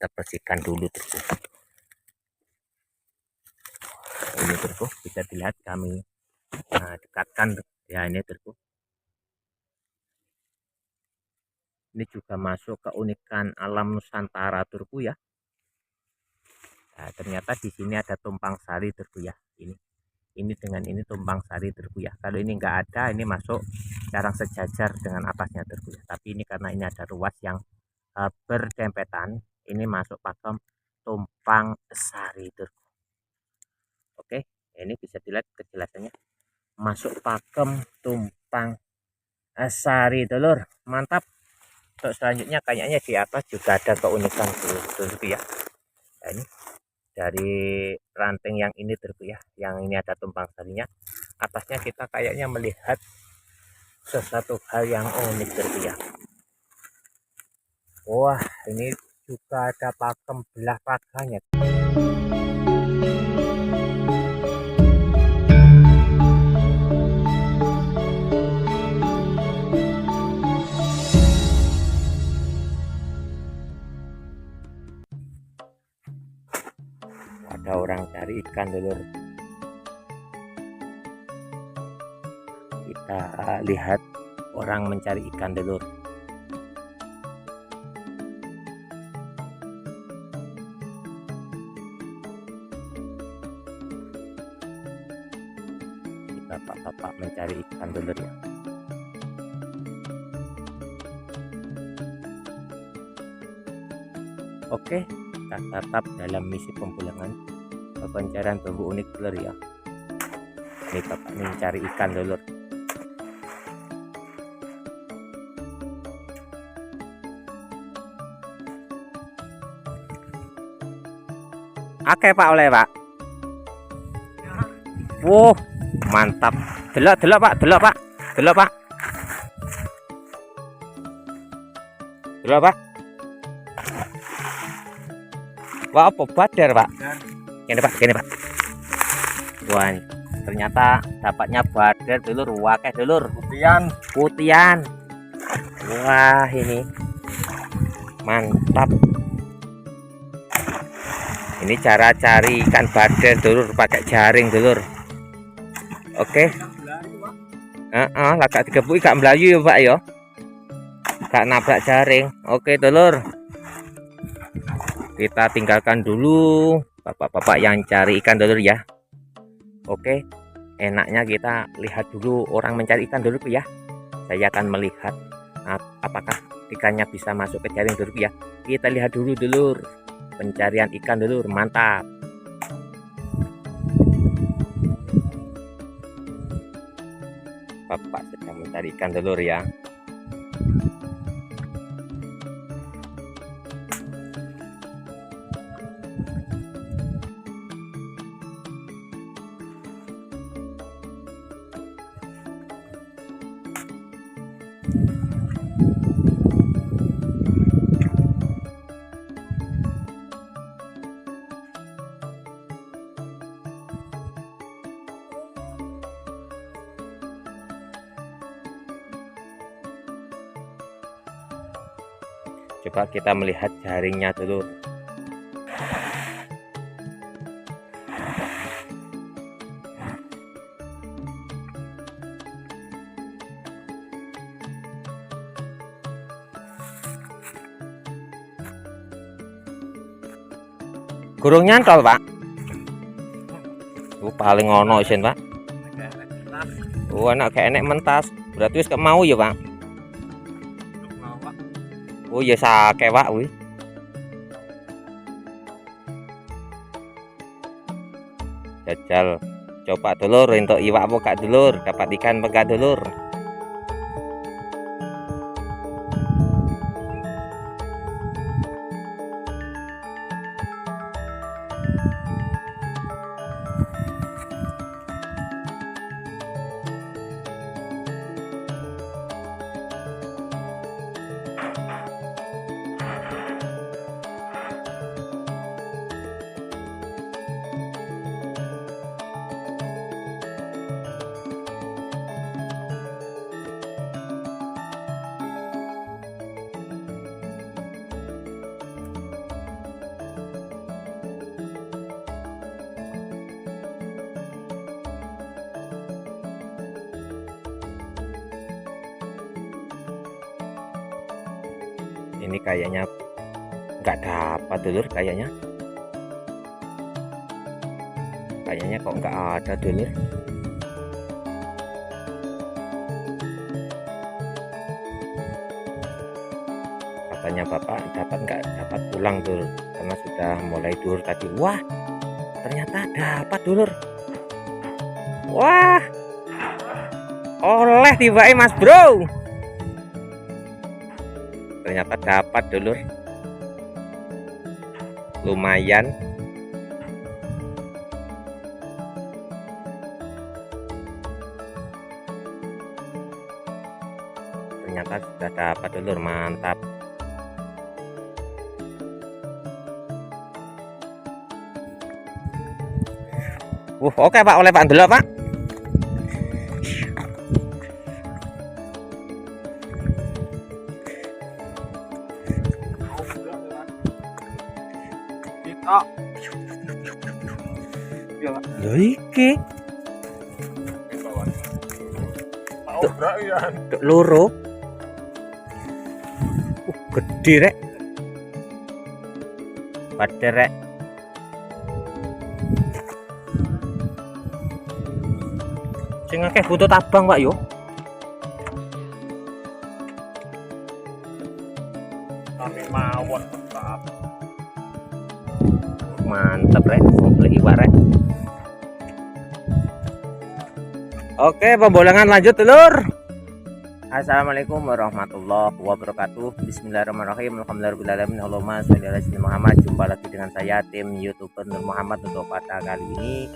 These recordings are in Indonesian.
kita bersihkan dulu terus. Ini terus bisa dilihat kami dekatkan ya, ini terus. Ini juga masuk keunikan alam Nusantara Turku ya. Nah, ternyata di sini ada tumpang sari Turku ya. Ini dengan ini tumpang sari Turku ya. Kalau ini enggak ada, ini masuk jarang sejajar dengan atasnya Turku ya. Tapi ini karena ini ada ruas yang berdempetan, ini masuk pakem tumpang sari Turku. Oke, ini bisa dilihat kejelasannya. Masuk pakem tumpang sari dulur, mantap. Untuk selanjutnya kayaknya di atas juga ada keunikan Turku ya. Nah, ini dari ranting yang ini Turku ya, yang ini ada tumpang sarinya. Atasnya kita kayaknya melihat sesuatu hal yang unik Turku ya. Wah, ini juga ada pakem belah raganya. Ada orang cari ikan dulur. Kita lihat orang mencari ikan dulur. Bapak-bapak mencari ikan dulur ya. Oke, kita tetap dalam misi pempulangan pencarian bambu unik dulur ya. Ini bapak mencari ikan dulur. Oke pak, oleh pak. Wow, mantap. Delok pak, delok pak, delok pak, delok pak. Wah, apa badar pak? Ini pak, gini pak. Wah, ternyata dapatnya badar dulur. Wakeh dulur. Putian. Wah, ini mantap. Ini cara cari ikan badar dulur, pakai jaring dulur. Oke. Lagak digebuki gak melayu ya pak ya. Gak nabrak jaring. Oke dulur. Kita tinggalkan dulu bapak-bapak yang cari ikan dulur ya. Oke, enaknya kita lihat dulu orang mencari ikan dulur ya. Saya akan melihat apakah ikannya bisa masuk ke jaring dulur ya. Kita lihat dulu dulur. Pencarian ikan dulur, mantap. Bapak sedang mencari ikan dulur ya. Coba kita melihat jaringnya dulu. Gurung nyantol pak. Paling ngono isin pak. Anak kayak enek mentas. Berarti wis mau ya pak. Oh ya sake pak wih. Jajal coba dulur untuk iwak apa gak dulur, dapat ikan apa gak dulur. Ini kayaknya nggak dapat dulur, kayaknya kok nggak ada dulur. Katanya bapak dapat, nggak dapat pulang dulur, karena sudah mulai dulur tadi. Wah, ternyata dapat dulur. Wah, oleh tiba mas bro, ternyata dapat dulur, lumayan. Ternyata sudah dapat dulur, mantap. Oke pak, oleh pak dulu pak. Ya iki loro gede rek, pada rek. Sing akeh butuh tabang pak yo. Kami mawon tetap. Mantap rek, boleh iwak rek. Oke, pembolangan lanjut telur. Assalamualaikum warahmatullahi wabarakatuh. Bismillahirrahmanirrahim. Alhamdulillahirobbilalamin. Allahumma sholli ala sayyidina Muhammad. Jumpa lagi dengan saya, tim YouTuber Nur Muhammad. Untuk pada kali ini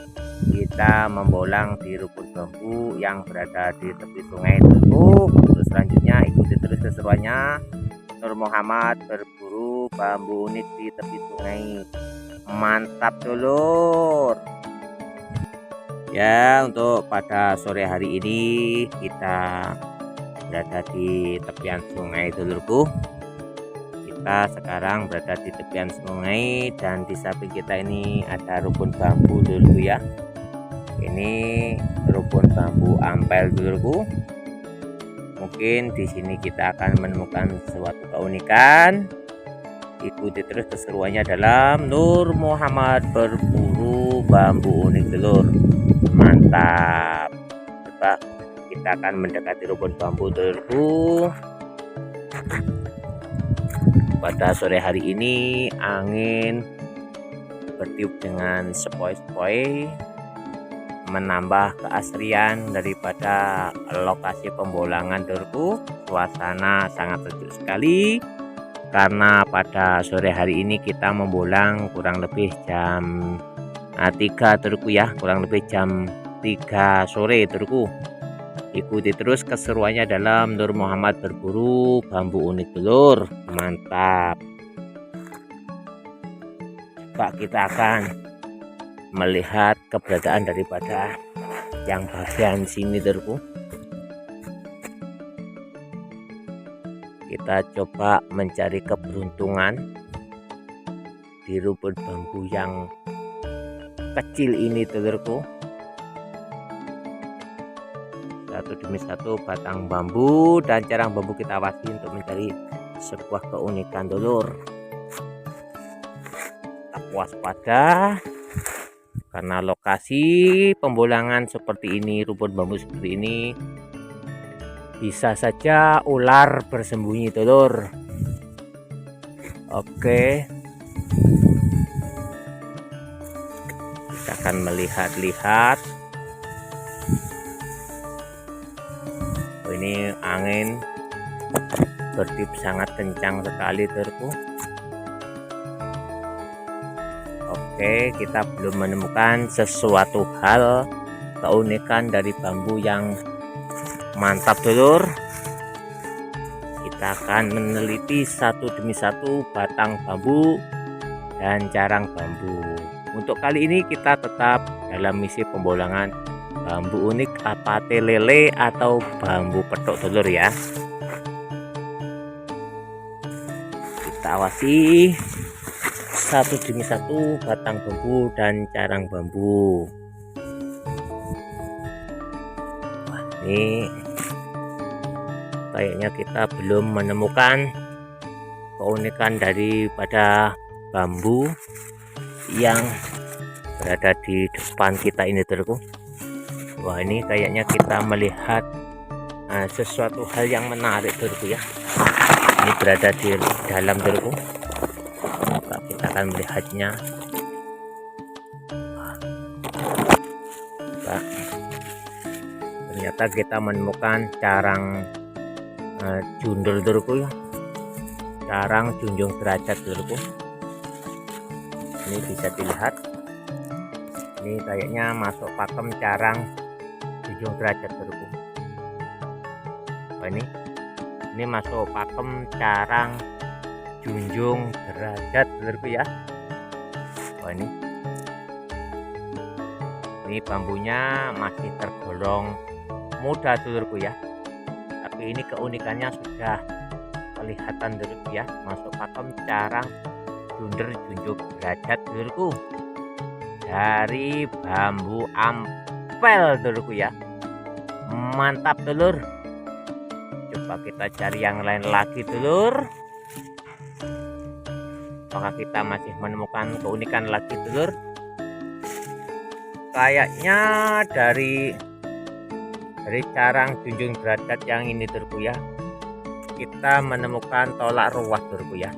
kita membolang di rumput bambu yang berada di tepi sungai Teluk. Untuk selanjutnya ikuti terus keseruannya. Nur Muhammad berburu bambu unik di tepi sungai. Mantap dulur. Ya, untuk pada sore hari ini kita berada di tepian sungai dulurku. Kita sekarang berada di tepian sungai dan di samping kita ini ada rumpun bambu dulurku ya. Ini rumpun bambu ampel dulurku. Mungkin di sini kita akan menemukan suatu keunikan. Ikuti terus keseruannya dalam Nur Muhammad berburu bambu unik dulur. Mantap. Coba kita akan mendekati rumpun bambu dulurku. Pada sore hari ini angin bertiup dengan sepoi-sepoi, menambah keasrian daripada lokasi pembolangan dulurku. Suasana sangat sejuk sekali karena pada sore hari ini kita membolang kurang lebih jam 3 dulurku ya, kurang lebih jam 3 sore dulurku. Ikuti terus keseruannya dalam Nur Muhammad berburu bambu unik dulur. Mantap. Pak, kita akan melihat keberadaan daripada yang bagian sini dulurku. Kita coba mencari keberuntungan di rumpun bambu yang kecil ini dulurku. Satu demi satu batang bambu dan carang bambu kita awasi untuk mencari sebuah keunikan dulur. Tetap waspada karena lokasi pembolangan seperti ini, rumpun bambu seperti ini, bisa saja ular bersembunyi dulur. Oke, kita akan melihat-lihat. Ini angin bertiup sangat kencang sekali dulurku. Oke, kita belum menemukan sesuatu hal keunikan dari bambu yang mantap dulur. Kita akan meneliti satu demi satu batang bambu dan carang bambu. Untuk kali ini kita tetap dalam misi pembolangan bambu unik apa telele atau bambu petok dulur ya. Kita awasi satu demi satu batang bambu dan carang bambu. Wah, ini kayaknya kita belum menemukan keunikan daripada bambu yang berada di depan kita ini Dulurku. Wah, ini kayaknya kita melihat sesuatu hal yang menarik Dulurku ya. Ini berada di dalam Dulurku. Kita akan melihatnya. Nah, ternyata kita menemukan carang jundul Dulurku ya. Carang junjung derajat Dulurku. Ini bisa dilihat. Ini kayaknya masuk pakem carang junjung derajat Dulurku. Wah, ini masuk pakem carang junjung derajat Dulurku ya. Wah, ini bambunya masih tergolong muda Dulurku ya. Tapi ini keunikannya sudah kelihatan Dulurku ya, masuk pakem carang junjung derajat Dulurku, dari bambu ampel Dulurku ya. Mantap Dulur. Coba kita cari yang lain lagi Dulur. Apakah kita masih menemukan keunikan lagi Dulur? Kayaknya dari carang junjung derajat yang ini Dulurku ya, kita menemukan tolak ruas Dulurku ya.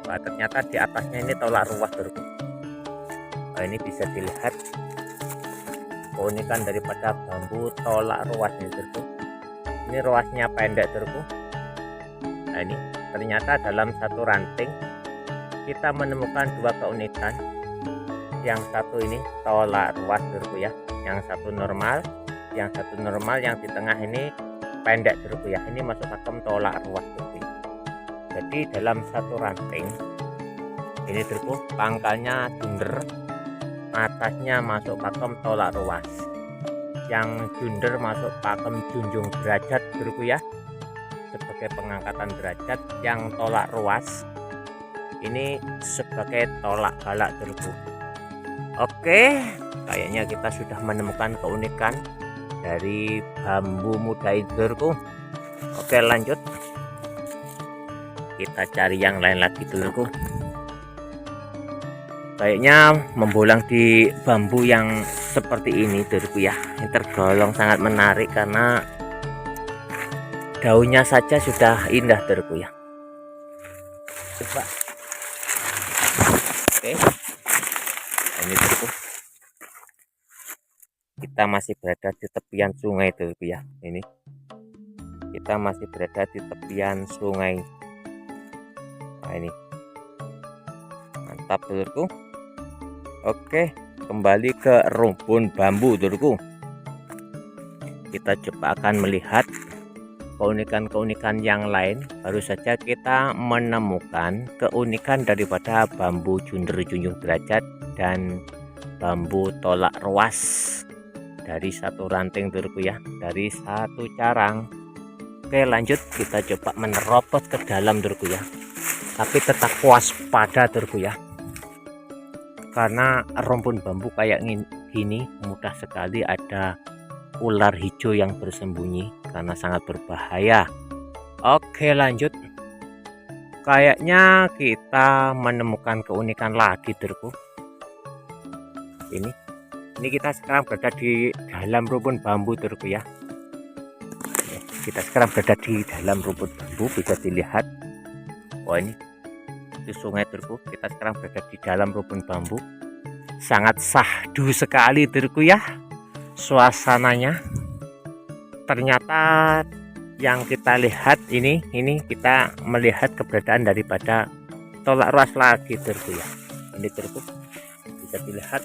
Wah, ternyata di atasnya ini tolak ruas Dulurku. Nah, ini bisa dilihat keunikan daripada bambu tolak ruas ini Dulurku. Ini ruasnya pendek Dulurku. Nah, ini ternyata dalam satu ranting kita menemukan dua keunikan. Yang satu ini tolak ruas Dulurku ya, yang satu normal, yang di tengah ini pendek Dulurku ya. Ini masuk pakem tolak ruas Dulurku. Jadi dalam satu ranting ini Dulurku, pangkalnya junder, atasnya masuk pakem tolak ruas. Yang junder masuk pakem junjung derajat Dulurku ya, sebagai pengangkatan derajat. Yang tolak ruas ini sebagai tolak balak Dulurku. Oke, kayaknya kita sudah menemukan keunikan dari bambu muda ini Dulurku. Oke, lanjut. Kita cari yang lain lagi Dulurku. Kayaknya membolang di bambu yang seperti ini Dulurku ya. Ini tergolong sangat menarik karena daunnya saja sudah indah Dulurku ya. Coba. Oke. Ini Dulurku. Kita masih berada di tepian sungai Dulurku ya. Ini. Kita masih berada di tepian sungai. Nah, ini. Mantap Dulurku. Oke, kembali ke rumpun bambu Dulurku. Kita coba akan melihat keunikan-keunikan yang lain. Baru saja kita menemukan keunikan daripada bambu junder junjung derajat dan bambu tolak ruas dari satu ranting Dulurku ya, dari satu carang. Oke, lanjut kita coba menerobos ke dalam Dulurku ya. Tapi tetap waspada Dulurku ya, karena rumpun bambu kayak gini mudah sekali ada ular hijau yang bersembunyi karena sangat berbahaya. Oke, lanjut. Kayaknya kita menemukan keunikan lagi Dulurku. Ini kita sekarang berada di dalam rumpun bambu Dulurku ya. Kita sekarang berada di dalam rumpun bambu, bisa dilihat. Wah, ini itu sungai Dulurku. Kita sekarang berada di dalam rumpun bambu. Sangat syahdu sekali Dulurku ya suasananya. Ternyata yang kita lihat ini kita melihat keberadaan daripada tolak ruas lagi Dulurku ya. Ini Dulurku bisa dilihat.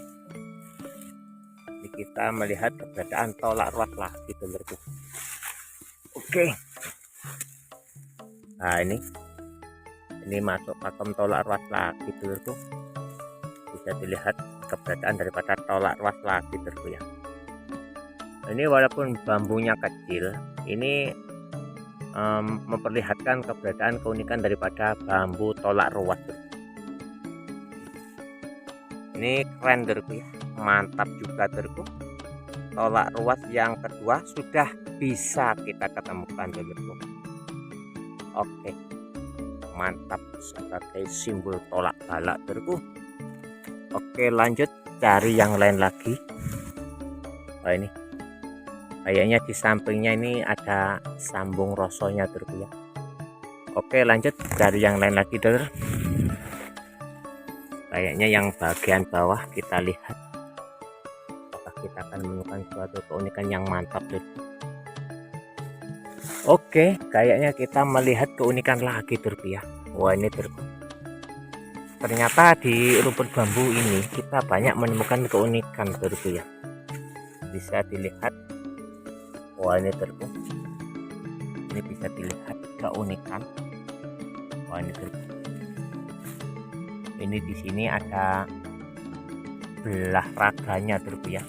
Ini kita melihat keberadaan tolak ruas lagi Dulurku. Oke. Nah, ini masuk pakem tolak ruas lagi Dulurku. Bisa dilihat keberadaan daripada tolak ruas lagi Dulurku ya. Ini walaupun bambunya kecil, ini memperlihatkan keberadaan keunikan daripada bambu tolak ruas. Ini keren Dulurku ya, mantap juga Dulurku. Tolak ruas yang kedua sudah bisa kita ketemukan Dulurku. Oke, mantap sebagai simbol tolak balak terku. Oke, lanjut cari yang lain lagi. Oh, ini kayaknya di sampingnya ini ada sambung rosonya terku ya. Oke, lanjut cari yang lain lagi dulur. Kayaknya yang bagian bawah kita lihat, apakah kita akan menemukan suatu keunikan yang mantap terku. Oke, kayaknya kita melihat keunikan lagi terku ya. Wah, ini terku, ternyata di rumput bambu ini kita banyak menemukan keunikan terku ya. Bisa dilihat, wah ini terku, ini bisa dilihat keunikan. Wah, ini terku, ini di sini ada belah raganya terku ya.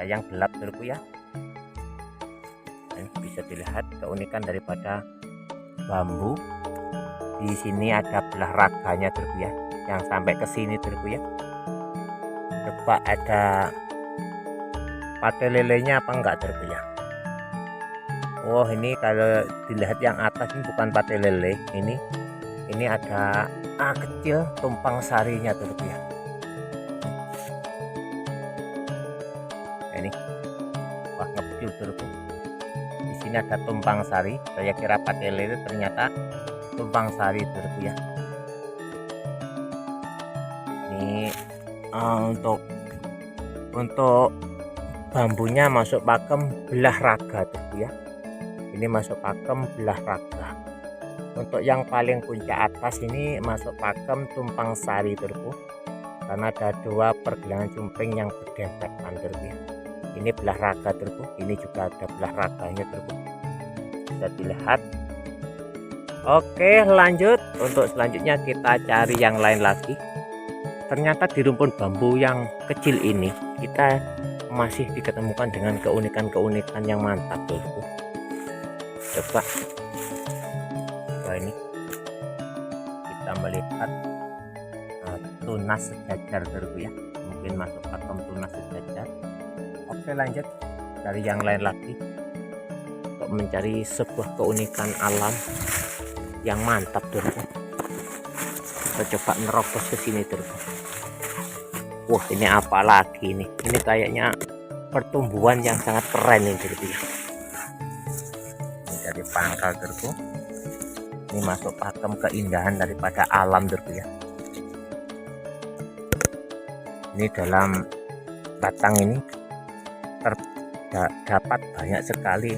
Yang gelap terku ya. Bisa dilihat keunikan daripada bambu. Di sini ada belah raganya terku ya, yang sampai ke sini terku ya. Coba ada pate lelenya apa enggak terku ya. Oh, ini kalau dilihat yang atas ini bukan pate lele, ini ada kecil tumpang sarinya terku ya. Ini wah, ngepil terku. Di sini ada tumpang sari, saya kira pate lele, ternyata tumpang sari terku ya. Ini untuk bambunya masuk pakem belah raga terku ya. Ini masuk pakem belah raga. Untuk yang paling puncak atas ini masuk pakem tumpang sari terku, karena ada dua pergelangan cungkring yang berdempetan terku ya. Ini belah raga terku, ini juga ada belah raganya terku, bisa dilihat. Oke, lanjut. Untuk selanjutnya kita cari yang lain lagi. Ternyata di rumput bambu yang kecil ini kita masih diketemukan dengan keunikan-keunikan yang mantap terku. Coba, wah ini kita melihat tunas sejajar terku ya. Mungkin masuk pakem tunas sejajar. Oke, lanjut dari yang lain lagi untuk mencari sebuah keunikan alam yang mantap terku. Kita coba nerobos ke sini terku. Wah, ini apa lagi nih? Ini kayaknya pertumbuhan yang sangat keren ini terku ya. Ini dari pangkal terku. Ini masuk pakem keindahan daripada alam terku ya. Ini dalam batang ini terdapat banyak sekali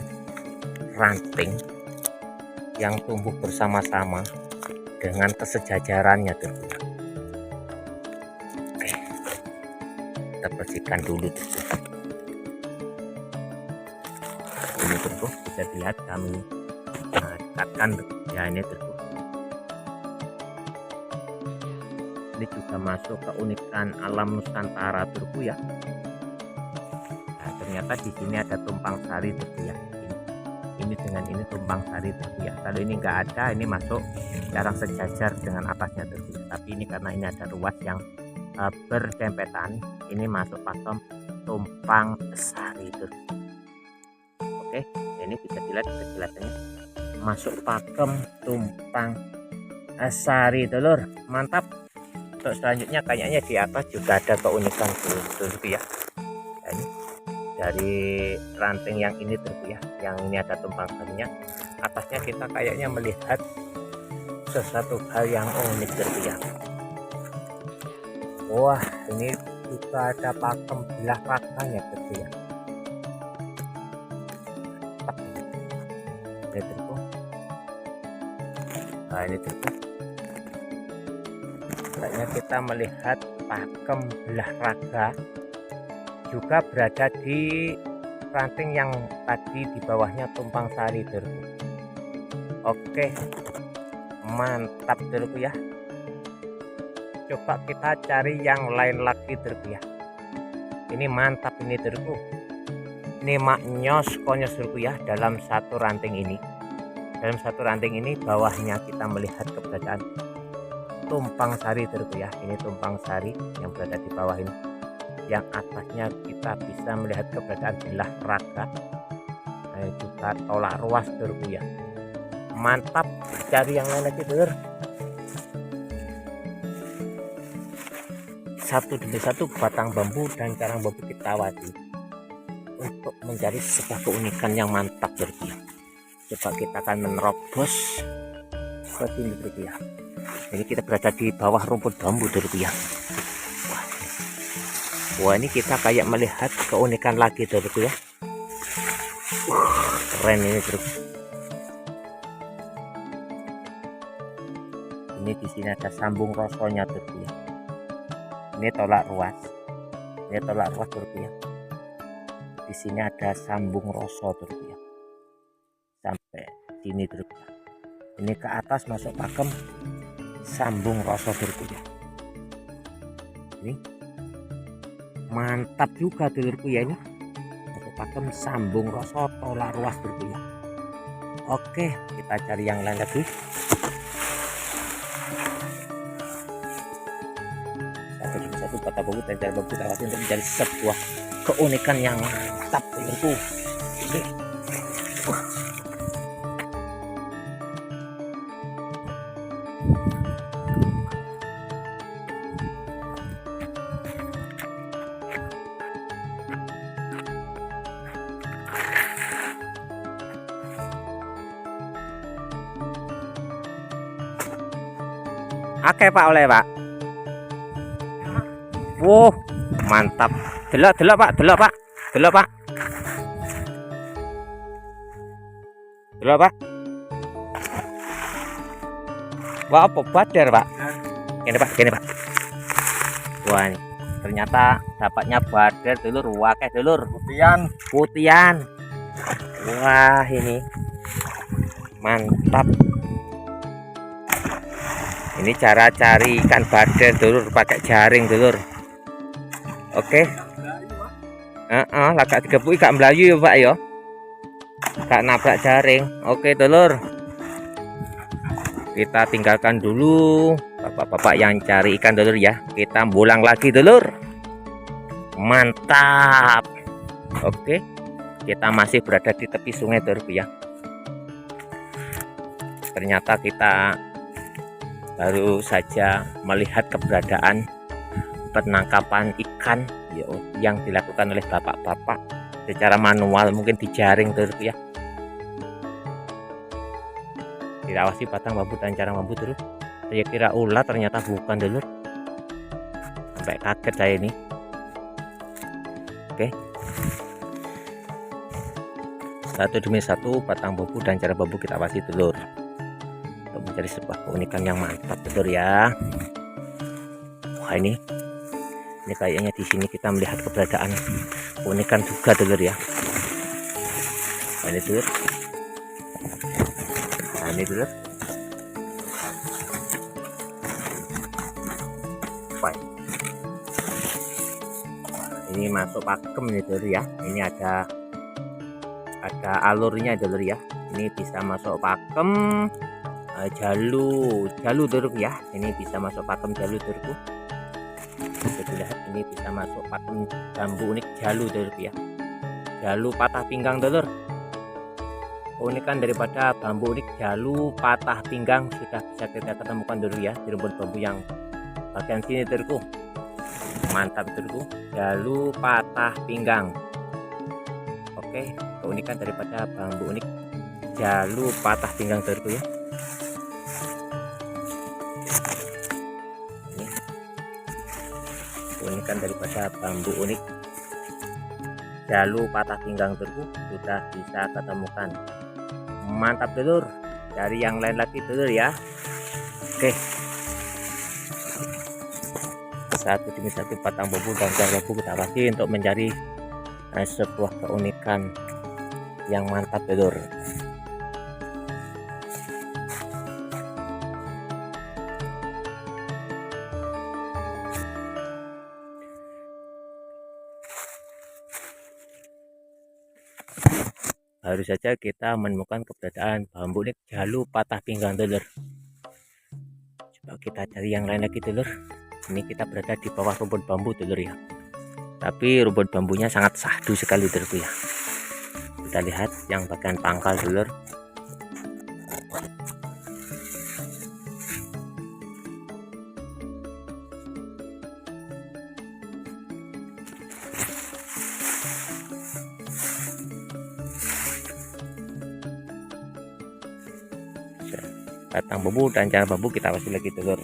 ranting yang tumbuh bersama-sama dengan kesejajarannya terku. Oke, kita bersihkan dulu terku. Ini terku, bisa dilihat kami dekatkan ya, ini terku. Ini juga masuk keunikan alam Nusantara terku ya. Nah, ternyata di sini ada tumpang sari terku ya. Ini dengan ini tumpang sari terku ya. Kalau ini enggak ada, ini masuk jarang sejajar dengan atasnya terku. Tapi ini karena ini ada ruas yang berdempetan, ini masuk pakem tumpang sari terku. Oke, ini bisa dilihat kejelasannya, masuk pakem tumpang sari telur. Mantap. Untuk selanjutnya kayaknya di atas juga ada keunikan terku ya. Ini dari ranting yang ini terku ya, yang ini ada tumpang sarinya. Atasnya kita kayaknya melihat sesuatu hal yang unik terku ya. Wah, ini juga ada pakem belah raganya terku ya. Ini terku. Nah, ini terku, kayaknya kita melihat pakem belah raga juga berada di ranting yang tadi di bawahnya tumpang sari terku. Oke, mantap terku ya. Coba kita cari yang lain lagi terku ya. Ini mantap ini terku. Ini maknyos konyos terku ya. Dalam satu ranting ini, bawahnya kita melihat keberadaan tumpang sari terku ya. Ini tumpang sari yang berada di bawah ini. Yang atasnya kita bisa melihat keberadaan belah raga, juga tolak ruas terku ya. Mantap, cari yang lain lagi dulur. Satu demi satu batang bambu dan carang bambu kita awasi untuk mencari sebuah keunikan yang mantap dulur. Coba kita akan menerobos ke sini dulur ya. Ini kita berada di bawah rumput bambu dulur ya. Wah, ini kita kayak melihat keunikan lagi dulur ya. Keren ini dulur. Ini di sini ada sambung rosonya dulur ya. Ini tolak ruas. Ini tolak ruas dulur ya. Di sini ada sambung roso dulur ya. Sampai sini dulur ya. Ini ke atas masuk pakem sambung roso dulur ya. Ini mantap juga dulurku ya, ini masuk pakem sambung roso tolak ruas dulur ya. Oke, kita cari yang lain lagi. Satu batang bambu dan cara bambu awasi untuk mencari sebuah keunikan yang mantap dulurku. Oke. Oke Pak, oleh Pak. Wow, mantap. Delok Pak, delok Pak. Delok Pak. Delok Pak. Wah, apa badar Pak? Gini Pak, gini Pak. Wah, ini ternyata dapatnya badar dulur, wakeh dulur. Putian. Wah, ini mantap. Ini cara cari ikan badar dulur, pakai jaring dulur. Oke. Lagak digepuk gak melayu ya Pak ya. Gak nabrak jaring. Oke dulur. Kita tinggalkan dulu bapak-bapak yang cari ikan dulur ya. Kita pulang lagi dulur. Mantap. Oke. Kita masih berada di tepi sungai dulur ya. Ternyata kita baru saja melihat keberadaan penangkapan ikan yang dilakukan oleh bapak-bapak secara manual, mungkin dijaring dulur ya. Diawasi batang bambu dan carang bambu dulur. Saya kira ular, ternyata bukan dulur. Sampai kaget saya ini. Oke. Satu demi satu batang bambu dan carang bambu kita awasi dulur. Untuk mencari sebuah keunikan yang mantap dulur ya. Wah, ini kayaknya di sini kita melihat keberadaan keunikan juga dulur ya. Nah, ini dulur. Nah, ini dulur. Ini masuk pakem nih dulur ya. Ini ada alurnya dulur ya. Ini bisa masuk pakem jalu dulur ya. Ini bisa masuk pakem jalu dulurku. Lihat, ini bisa masuk pakem bambu unik jalu dulur ya. Jalu patah pinggang dulur. Keunikan daripada bambu unik jalu patah pinggang sudah bisa kita ketemukan dulur ya di rumput bambu yang bagian sini dulurku. Mantap dulurku, jalu patah pinggang. Oke, keunikan daripada bambu unik jalu patah pinggang dulurku ya. Keunikan daripada bambu unik jalu patah pinggang dulurku sudah bisa ketemukan. Mantap dulur, cari yang lain lagi dulur ya. Oke, satu demi satu batang bambu dan carang bambu kita awasi untuk mencari sebuah keunikan yang mantap dulur. Baru saja kita menemukan keberadaan bambu unik jalu patah pinggang dulur. Coba kita cari yang lain lagi dulur. Ini kita berada di bawah rumput bambu dulur ya. Tapi rumput bambunya sangat sahdu sekali dulur ya. Kita lihat yang bagian pangkal dulur. batang bambu dan cara bambu kita kasih lagi telur.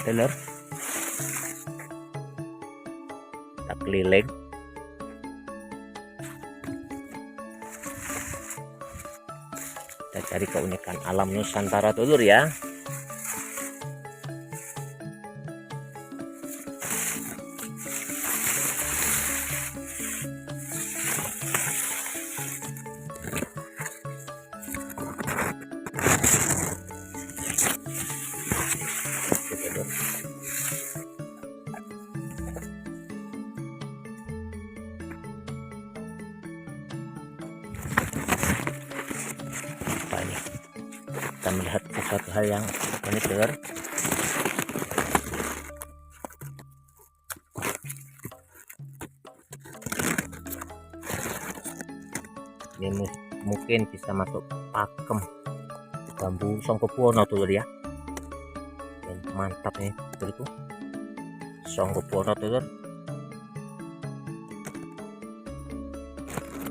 Telur kita keliling, kita cari keunikan alam Nusantara telur ya. Ini kita melihat sesuatu hal yang unik telur. Ini mungkin bisa masuk pakem bambu Songkobuwono telur ya. Dan mantap nih telurku, Songkobuwono telur.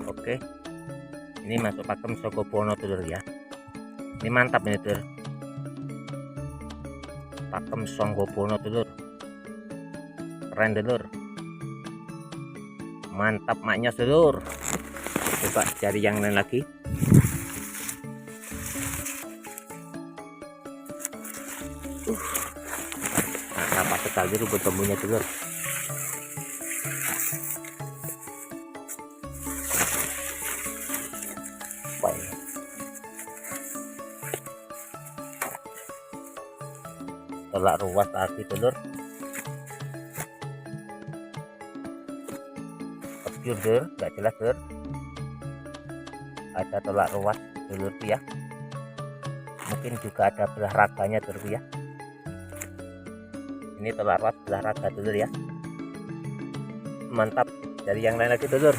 Oke, ini masuk pakem Songkobuwono telur ya. Ini mantap ini telur, pakem Songkobuwono telur, keren telur, mantap maknya telur. Coba cari yang lain lagi. Mantap sekali rumput bambunya telur. Baik. Tolak ruas lagi telur. Obscure telur, nggak jelas telur. Ada tolak ruas telur ya. Mungkin juga ada belah raganya telur ya. Ini tolak ruas belah raga telur ya. Mantap. Dari yang lain lagi telur.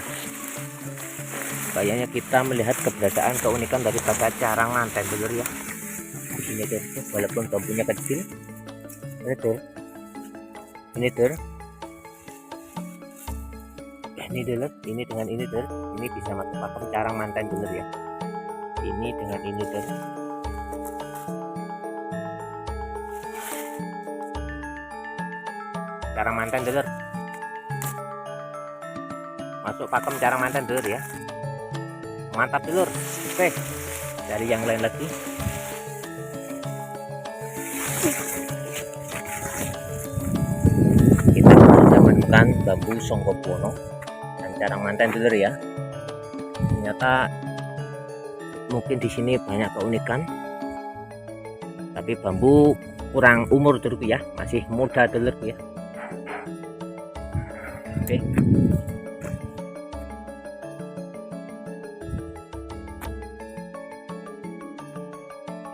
Kayaknya kita melihat keberadaan keunikan dari daripada carang manten telur ya. Ini telur, walaupun bambunya kecil. Ini telur. Ini telur. Ini telur, ini dengan ini telur. Ini bisa masuk pakem carang manten telur ya. Ini dengan ini telur. Carang manten telur. Masuk pakem carang manten telur ya. Mantap telur. Oke, dari yang lain lagi. Kita sudah menemukan bambu Songkobuwono dan carang manten telur ya. Ternyata mungkin di sini banyak keunikan, tapi bambu kurang umur telur ya, masih muda telur ya. Oke.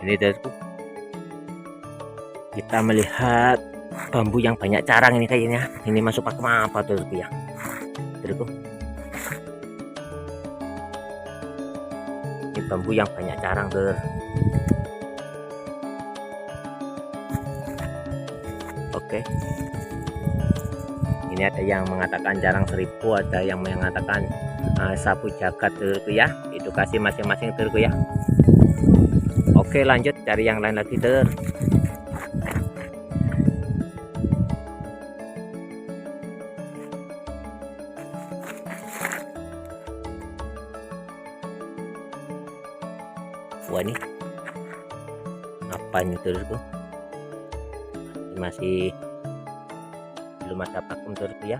Ini telurku, kita melihat bambu yang banyak carang ini kayaknya. Ini masuk pakem apa telurku ya, telurku. Ini bambu yang banyak carang telur. Oke, ini ada yang mengatakan carang 1000, ada yang mengatakan sapu jagat telurku ya. Edukasi masing-masing telurku ya. Oke, lanjut cari yang lain lagi telur. Wah, ini apa ini telurku? Ini masih belum ada pakem telurku ya.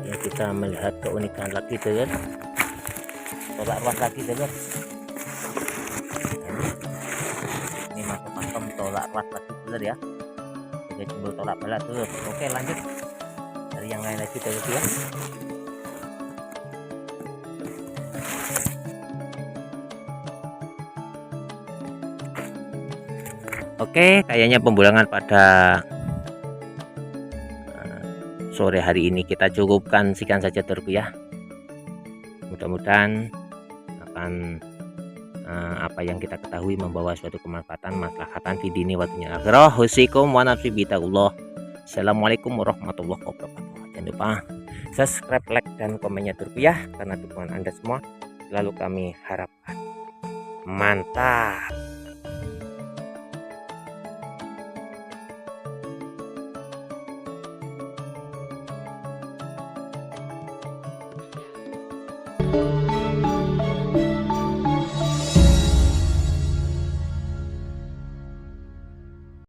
Ya, kita melihat keunikan lagi telur. Tolak ruas lagi telur. Ini masuk pakem tolak ruas lagi telur ya. Jadi jempol tolak balak telur. Oke, lanjut dari yang lain lagi telur ya. Oke, kayaknya pembulangan pada sore hari ini kita cukupkan sekian saja Turku ya. Mudah-mudahan akan apa yang kita ketahui membawa suatu kemanfaatan maslahatan fi dini wa dunya akhirah. Husikum wa nafsi bitaqullah. Assalamualaikum warahmatullahi wabarakatuh. Jangan lupa subscribe, like, dan komennya Turku ya, karena dukungan Anda semua selalu kami harapkan. Mantap.